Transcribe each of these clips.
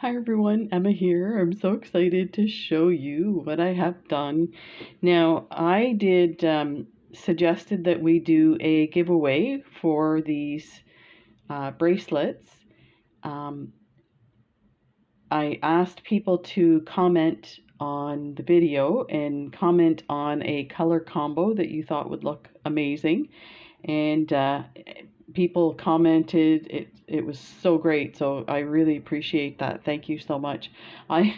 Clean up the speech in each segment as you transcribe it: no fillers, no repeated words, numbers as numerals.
Hi everyone, Emma here. I'm so excited to show you what I have done. Now, I did suggested that we do a giveaway for these bracelets. Um, I asked people to comment on the video and comment on a color combo that you thought would look amazing. And people commented it was so great, so I really appreciate that. Thank you so much. I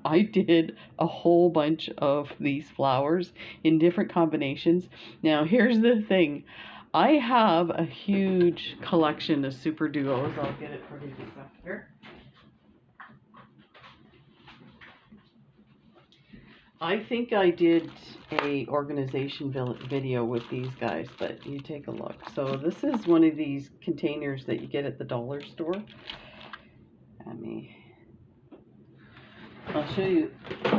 I did a whole bunch of these flowers in different combinations. Now here's the thing, I have a huge collection of super duos. I'll get it for you back here. I think I did a organization video with these guys, but you take a look. So this is one of these containers that you get at the dollar store. I'll show you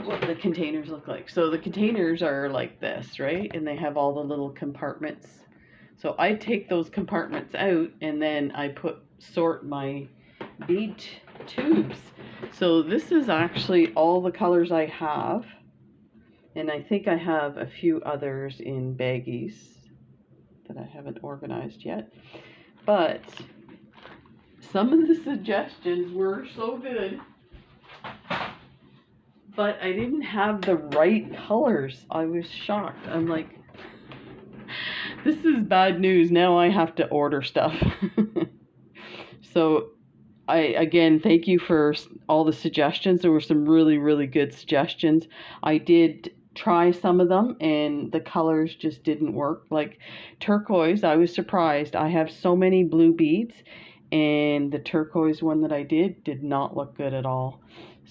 what the containers look like. So the containers are like this, right? And they have all the little compartments. So I take those compartments out and then I sort my bead tubes. So this is actually all the colors I have. And I think I have a few others in baggies that I haven't organized yet. But some of the suggestions were so good. But I didn't have the right colors. I was shocked. I'm like, this is bad news. Now I have to order stuff. So again, thank you for all the suggestions. There were some really, really good suggestions. I did try some of them and the colors just didn't work. Like turquoise, I was surprised. I have so many blue beads and the turquoise one that I did not look good at all.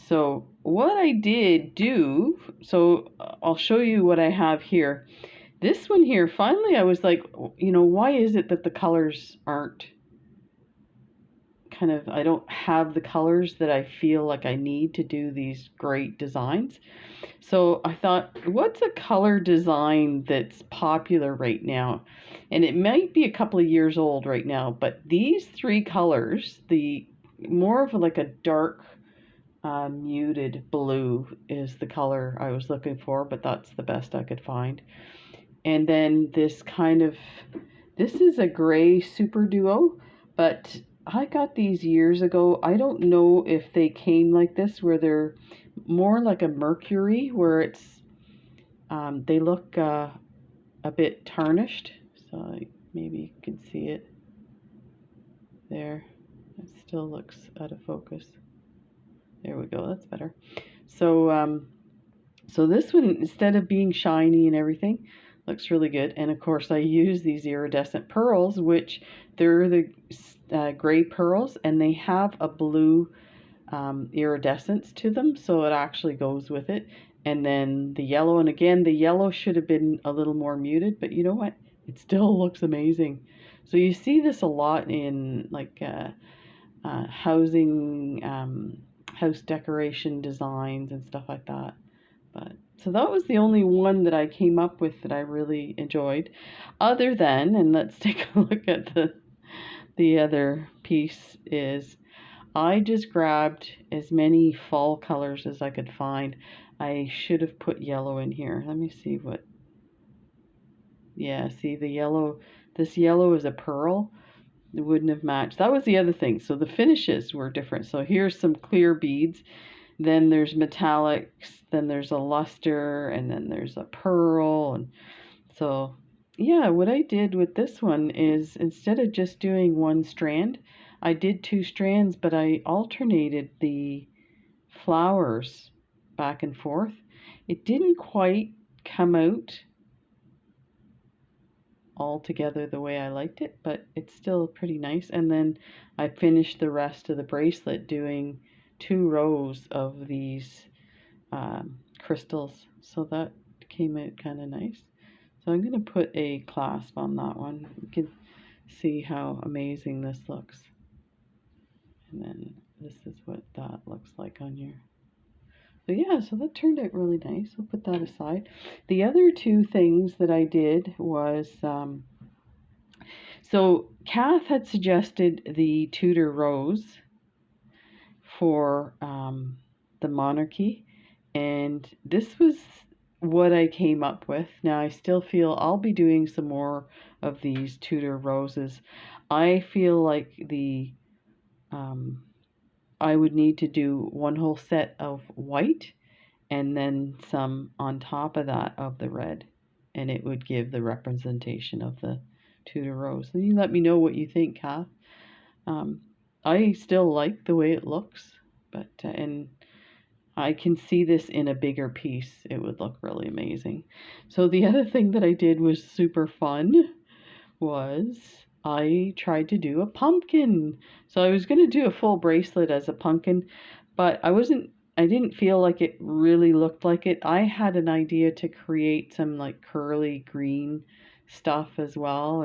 So what I did do, so I'll show you what I have here. This one here, finally I was like, why is it that the colors aren't I don't have the colors that I feel like I need to do these great designs. So I thought, what's a color design that's popular right now? And it might be a couple of years old right now, but these three colors, the more of like a dark muted blue is the color I was looking for, but that's the best I could find. And then this is a gray super duo, but I got these years ago. I don't know if they came like this, where they're more like a mercury, where they look a bit tarnished. So maybe you can see it there. It still looks out of focus. There we go, that's better. So so this one, instead of being shiny and everything, looks really good. And of course I use these iridescent pearls, which they're the gray pearls, and they have a blue iridescence to them, so it actually goes with it. And then the yellow, and again the yellow should have been a little more muted, but you know what, it still looks amazing. So you see this a lot in like housing, house decoration designs and stuff like that. But so that was the only one that I came up with that I really enjoyed. Other than, and let's take a look at the other piece, is I just grabbed as many fall colors as I could find. I should have put yellow in here. Let me see what. Yeah, see the yellow. This yellow is a pearl. It wouldn't have matched. That was the other thing. So the finishes were different. So here's some clear beads. Then there's metallics. Then there's a luster, and then there's a pearl. And so, yeah, what I did with this one is, instead of just doing one strand, I did two strands, but I alternated the flowers back and forth. It didn't quite come out all together the way I liked it, but it's still pretty nice. And then I finished the rest of the bracelet doing 2 rows of these crystals, so that came out kind of nice. So I'm going to put a clasp on that one. You can see how amazing this looks. And then this is what that looks like on your. So yeah, so that turned out really nice. We'll put that aside. The other two things that I did was, so Kath had suggested the Tudor Rose for the monarchy, and this was what I came up with. Now I still feel I'll be doing some more of these Tudor roses. I feel like I would need to do one whole set of white and then some on top of that of the red, and it would give the representation of the Tudor rose. And you let me know what you think, Kath. Um, I still like the way it looks, but and I can see this in a bigger piece. It would look really amazing. So the other thing that I did was super fun was I tried to do a pumpkin. So I was going to do a full bracelet as a pumpkin, but I didn't feel like it really looked like it. I had an idea to create some like curly green stuff as well,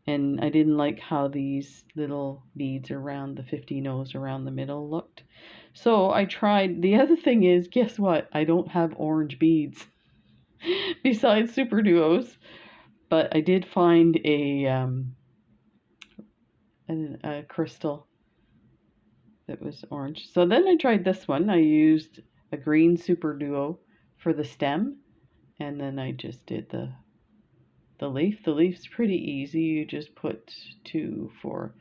and I didn't like how these little beads around the 15 O's around the middle looked. So I tried. The other thing is, guess what? I don't have orange beads besides Super Duos, but I did find a crystal that was orange. So then I tried this one. I used a green Super Duo for the stem, and then I just did the leaf. The leaf's pretty easy. You just put 2, 4,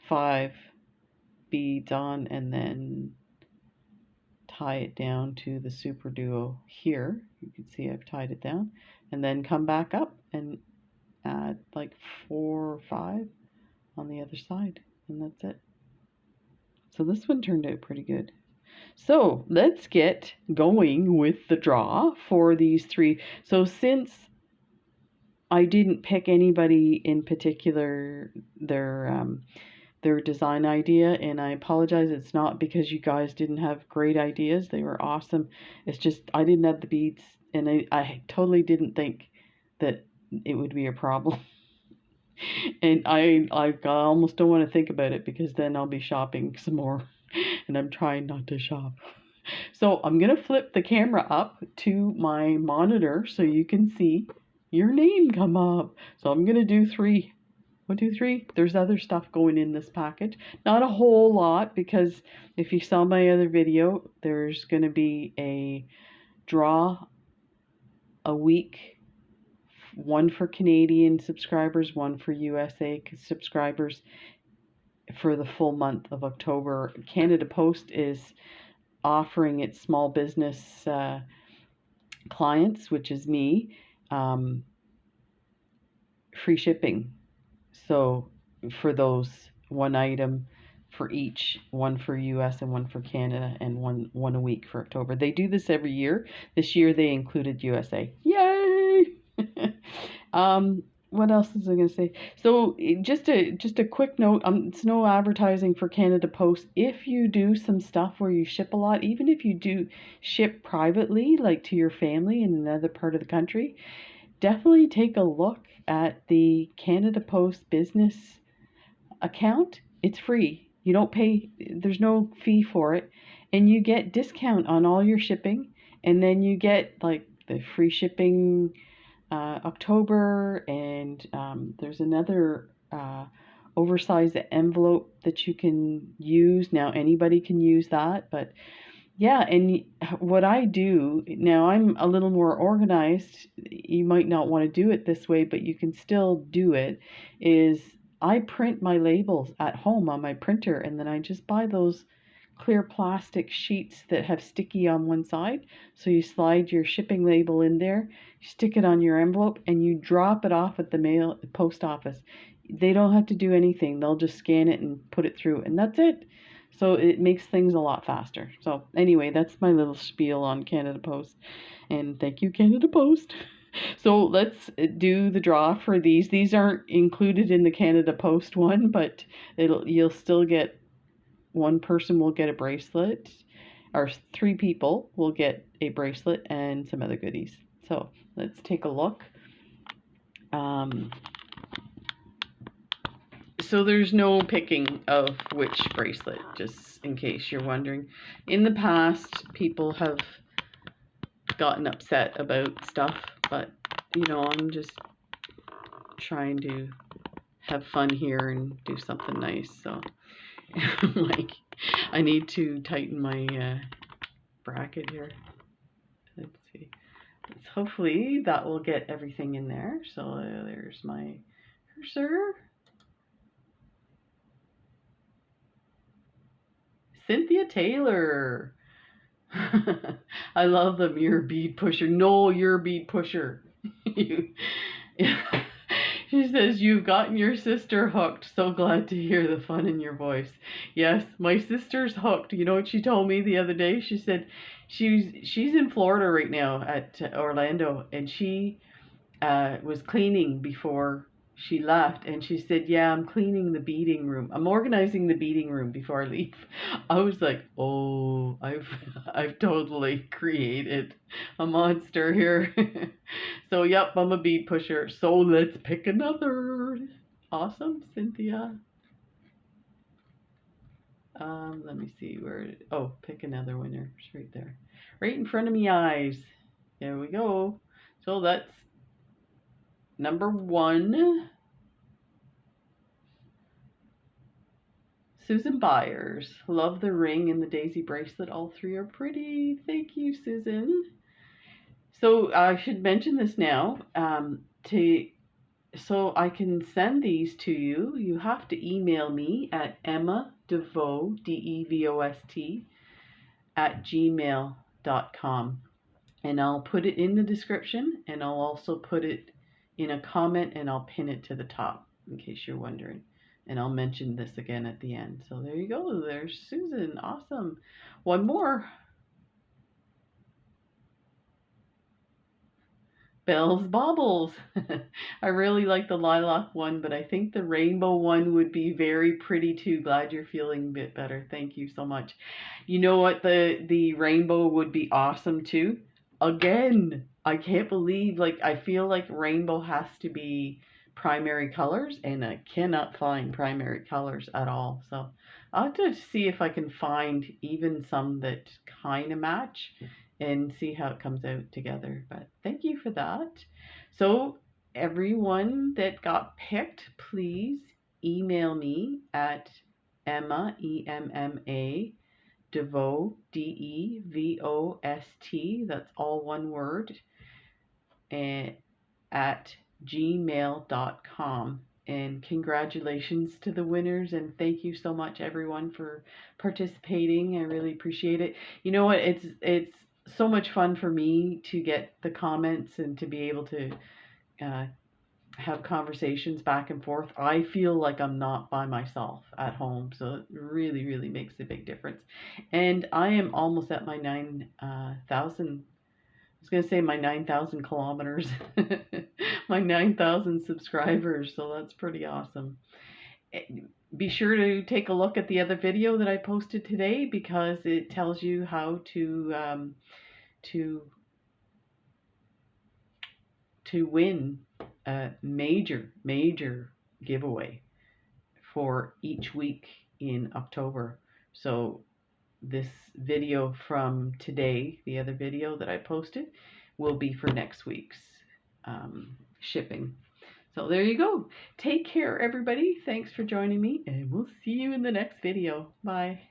5 beads on and then tie it down to the Super Duo here. You can see I've tied it down, and then come back up and add like 4 or 5 on the other side, and that's it. So this one turned out pretty good. So let's get going with the draw for these 3. So since I didn't pick anybody in particular, their design idea, and I apologize, it's not because you guys didn't have great ideas. They were awesome. It's just I didn't have the beads, and I totally didn't think that it would be a problem. And I almost don't want to think about it because then I'll be shopping some more, and I'm trying not to shop. So I'm going to flip the camera up to my monitor so you can see your name come up. So I'm going to do 3. 1, 2, 3. There's other stuff going in this package. Not a whole lot, because if you saw my other video, there's going to be a draw a week. One for Canadian subscribers, one for USA subscribers for the full month of October. Canada Post is offering its small business clients, which is me, free shipping. So for those, one item for each, one for US and one for Canada, and one a week for October. They do this every year. This year they included USA. Yay! What else was I going to say? So just a quick note, it's no advertising for Canada Post. If you do some stuff where you ship a lot, even if you do ship privately, like to your family in another part of the country, definitely take a look at the Canada Post business account. It's free. You don't pay, there's no fee for it, and you get discount on all your shipping, and then you get like the free shipping October, and there's another oversized envelope that you can use. Now anybody can use that, but yeah, and what I do now, I'm a little more organized. You might not want to do it this way, but you can still do it. Is I print my labels at home on my printer, and then I just buy those clear plastic sheets that have sticky on one side. So you slide your shipping label in there, you stick it on your envelope, and you drop it off at the post office. They don't have to do anything. They'll just scan it and put it through, and that's it. So it makes things a lot faster. So anyway, that's my little spiel on Canada Post. And thank you, Canada Post. So let's do the draw for these. These aren't included in the Canada Post one, but you'll still get, one person will get a bracelet, or 3 people will get a bracelet and some other goodies. So let's take a look. So there's no picking of which bracelet, just in case you're wondering. In the past, people have gotten upset about stuff, but you know, I'm just trying to have fun here and do something nice. So like I need to tighten my bracket here. Let's see. Hopefully that will get everything in there. So there's my cursor. Cynthia Taylor. I love them. You're a bead pusher. No, you're a bead pusher. You, she says, you've gotten your sister hooked. So glad to hear the fun in your voice. Yes, my sister's hooked. You know what she told me the other day? She said she's in Florida right now at Orlando, and she was cleaning before she left, and she said, yeah, I'm cleaning the beading room. I'm organizing the beading room before I leave. I was like, oh, I've totally created a monster here. So yep, I'm a bead pusher. So let's pick another. Awesome, Cynthia. Let me see where. Oh, pick another winner. It's right there, right in front of me eyes. There we go. So that's number 1. Susan Byers. Love the ring and the daisy bracelet. All 3 are pretty. Thank you, Susan. So I should mention this now. So I can send these to you. You have to email me at Emma DeVost, DEVOST, at gmail.com. And I'll put it in the description, and I'll also put it in a comment, and I'll pin it to the top in case you're wondering. And I'll mention this again at the end. So there you go. There's Susan. Awesome. One more. Belle's Baubles. I really like the lilac one, but I think the rainbow one would be very pretty too. Glad you're feeling a bit better. Thank you so much. You know what? The rainbow would be awesome too. Again, I can't believe, like, I feel like rainbow has to be primary colors, and I cannot find primary colors at all. So I'll have to see if I can find even some that kind of match and see how it comes out together. But thank you for that. So everyone that got picked, please email me at Emma, EMMA, DeVost, DEVOST, that's all one word, at gmail.com. And congratulations to the winners, and thank you so much everyone for participating. I really appreciate it. You know what, it's so much fun for me to get the comments and to be able to have conversations back and forth. I feel like I'm not by myself at home, so it really, really makes a big difference. And I am almost at my 9,000. I was going to say my 9,000 kilometers, my 9,000 subscribers, so that's pretty awesome. Be sure to take a look at the other video that I posted today, because it tells you how to win a major giveaway for each week in October. So this video from today, the other video that I posted, will be for next week's shipping. So there you go. Take care, everybody. Thanks for joining me, and we'll see you in the next video. Bye.